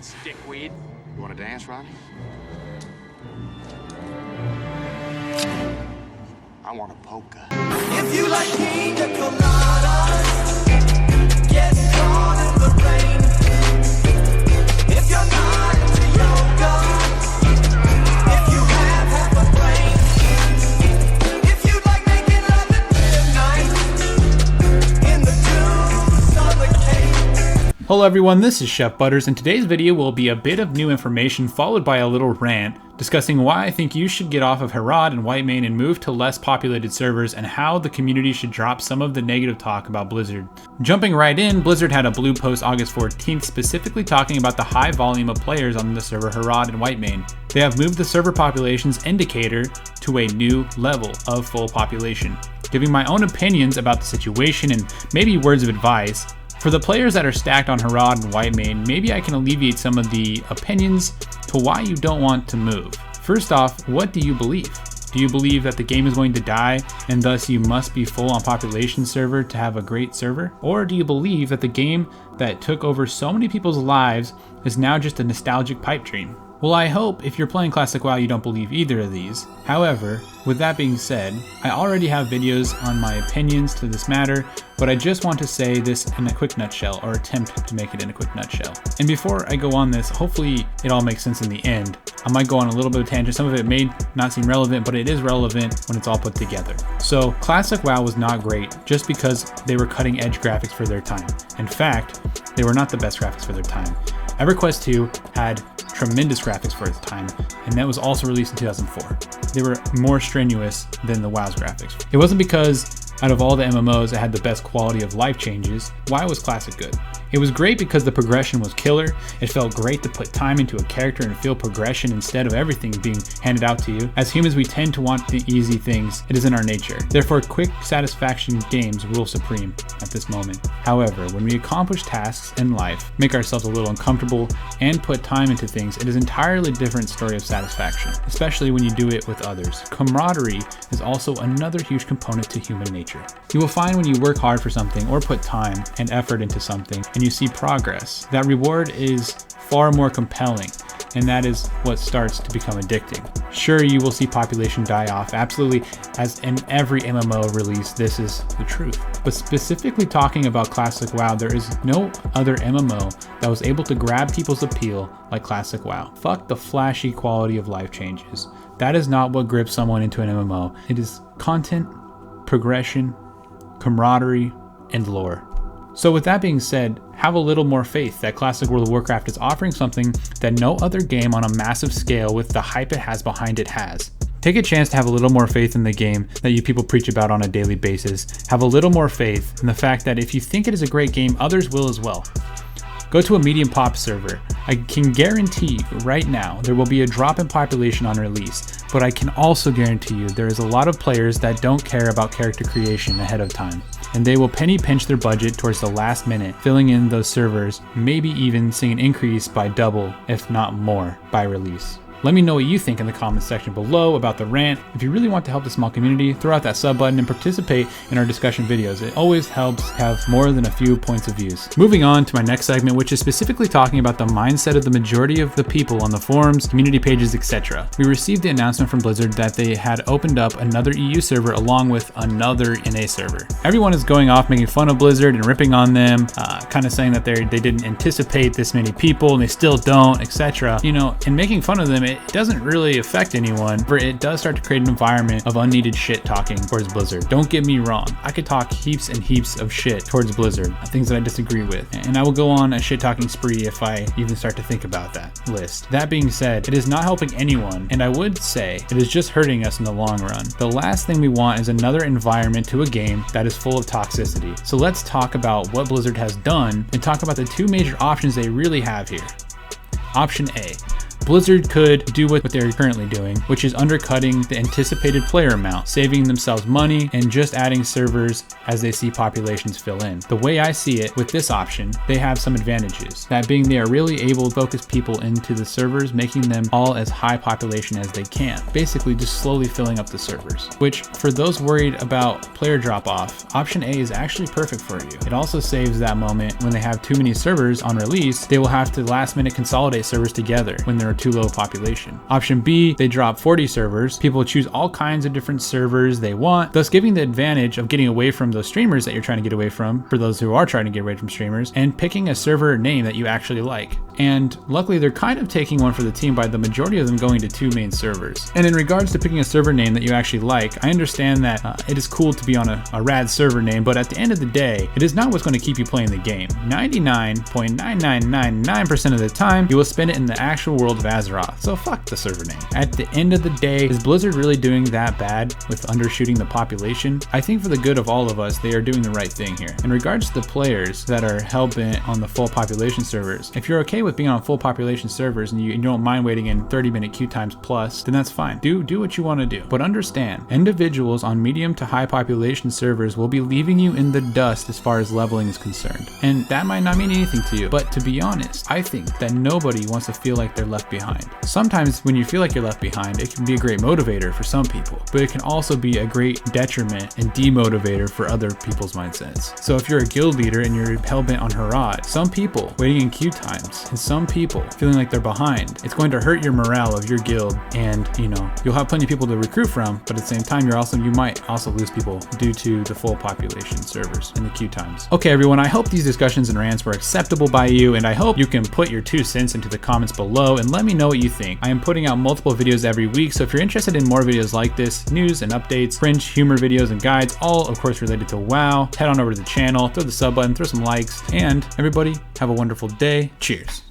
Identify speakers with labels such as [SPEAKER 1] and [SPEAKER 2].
[SPEAKER 1] Stickweed.
[SPEAKER 2] You want to dance, Ronnie? I want a polka.
[SPEAKER 3] If you like pina coladas, get caught in the rain. If you're not into yoga, if you have half a brain, if you like making love at midnight in the dunes on the cape.
[SPEAKER 4] Hello everyone, this is Chef Butters, and today's video will be a bit of new information followed by a little rant discussing why I think you should get off of Herod and Whitemane and move to less populated servers, and how the community should drop some of the negative talk about Blizzard. Jumping right in, Blizzard had a blue post August 14th specifically talking about the high volume of players on the server Herod and Whitemane. They have moved the server populations indicator to a new level of full population. Giving my own opinions about the situation and maybe words of advice, for the players that are stacked on Herod and Whitemane, maybe I can alleviate some of the opinions to why you don't want to move. First off, what do you believe? Do you believe that the game is going to die and thus you must be full on population server to have a great server? Or do you believe that the game that took over so many people's lives is now just a nostalgic pipe dream? Well, I hope if you're playing Classic WoW you don't believe either of these. However, with that being said, I already have videos on my opinions to this matter, but I just want to say this in a quick nutshell, or attempt to make it in a quick nutshell. And before I go on this, hopefully it all makes sense in the end. I might go on a little bit of a tangent. Some of it may not seem relevant, but it is relevant when it's all put together. So Classic WoW was not great just because they were cutting edge graphics for their time. In fact, they were not the best graphics for their time. EverQuest 2 had tremendous graphics for its time, and that was also released in 2004. They were more strenuous than the WoW's graphics. It wasn't because out of all the MMOs it had the best quality of life changes. Why was Classic good? It was great because the progression was killer. It felt great to put time into a character and feel progression instead of everything being handed out to you. As humans, we tend to want the easy things. It is in our nature. Therefore, quick satisfaction games rule supreme at this moment. However, when we accomplish tasks in life, make ourselves a little uncomfortable, and put time into things, it is an entirely different story of satisfaction, especially when you do it with others. Camaraderie is also another huge component to human nature. You will find when you work hard for something or put time and effort into something and you see progress, that reward is far more compelling, and that is what starts to become addicting. Sure, you will see population die off, absolutely, as in every MMO release, this is the truth. But specifically talking about Classic WoW, there is no other MMO that was able to grab people's appeal like Classic WoW. Fuck the flashy quality of life changes. That is not what grips someone into an MMO. It is content, progression, camaraderie, and lore. So with that being said, have a little more faith that Classic World of Warcraft is offering something that no other game on a massive scale with the hype it has behind it has. Take a chance to have a little more faith in the game that you people preach about on a daily basis. Have a little more faith in the fact that if you think it is a great game, others will as well. Go to a medium pop server. I can guarantee you right now there will be a drop in population on release, but I can also guarantee you there is a lot of players that don't care about character creation ahead of time, and they will penny pinch their budget towards the last minute, filling in those servers, maybe even seeing an increase by double, if not more, by release. Let me know what you think in the comments section below about the rant. If you really want to help the small community, throw out that sub button and participate in our discussion videos. It always helps have more than a few points of views. Moving on to my next segment, which is specifically talking about the mindset of the majority of the people on the forums, community pages, etc. We received the announcement from Blizzard that they had opened up another EU server along with another NA server. Everyone is going off making fun of Blizzard and ripping on them, kind of saying that they didn't anticipate this many people and they still don't, etc. You know, in making fun of them, it doesn't really affect anyone, but it does start to create an environment of unneeded shit talking towards Blizzard. Don't get me wrong, I could talk heaps and heaps of shit towards Blizzard, things that I disagree with, and I will go on a shit talking spree if I even start to think about that list. That being said, it is not helping anyone, and I would say it is just hurting us in the long run. The last thing we want is another environment to a game that is full of toxicity. So let's talk about what Blizzard has done and talk about the two major options they really have here. Option A. Blizzard could do what they're currently doing, which is undercutting the anticipated player amount, saving themselves money, and just adding servers as they see populations fill in. The way I see it, with this option, they have some advantages. That being, they are really able to focus people into the servers, making them all as high population as they can. Basically, just slowly filling up the servers, which for those worried about player drop off, option A is actually perfect for you. It also saves that moment when they have too many servers on release, they will have to last minute consolidate servers together when they're too low population. Option B, they drop 40 servers. People choose all kinds of different servers they want, thus giving the advantage of getting away from those streamers that you're trying to get away from, for those who are trying to get away from streamers, and picking a server name that you actually like. And luckily, they're kind of taking one for the team by the majority of them going to 2 main servers. And in regards to picking a server name that you actually like, I understand that it is cool to be on a rad server name, but at the end of the day, it is not what's going to keep you playing the game. 99.9999% of the time, you will spend it in the actual world of Azeroth, so fuck the server name. At the end of the day, is Blizzard really doing that bad with undershooting the population? I think for the good of all of us, they are doing the right thing here. In regards to the players that are hell-bent on the full population servers, if you're okay with being on full population servers and you don't mind waiting in 30-minute queue times plus, then that's fine. Do what you want to do. But understand, individuals on medium to high population servers will be leaving you in the dust as far as leveling is concerned. And that might not mean anything to you, but to be honest, I think that nobody wants to feel like they're left behind. Sometimes when you feel like you're left behind, it can be a great motivator for some people, but it can also be a great detriment and demotivator for other people's mindsets. So if you're a guild leader and you're hell-bent on Harad, some people waiting in queue times and some people feeling like they're behind, it's going to hurt your morale of your guild, and you'll have plenty of people to recruit from, but at the same time you might also lose people due to the full population servers and the queue times. Okay everyone, I hope these discussions and rants were acceptable by you, and I hope you can put your 2 cents into the comments below and let me know what you think. I am putting out multiple videos every week, so if you're interested in more videos like this, news and updates, cringe humor videos and guides, all of course related to WoW, head on over to the channel, throw the sub button, throw some likes, and everybody have a wonderful day. Cheers.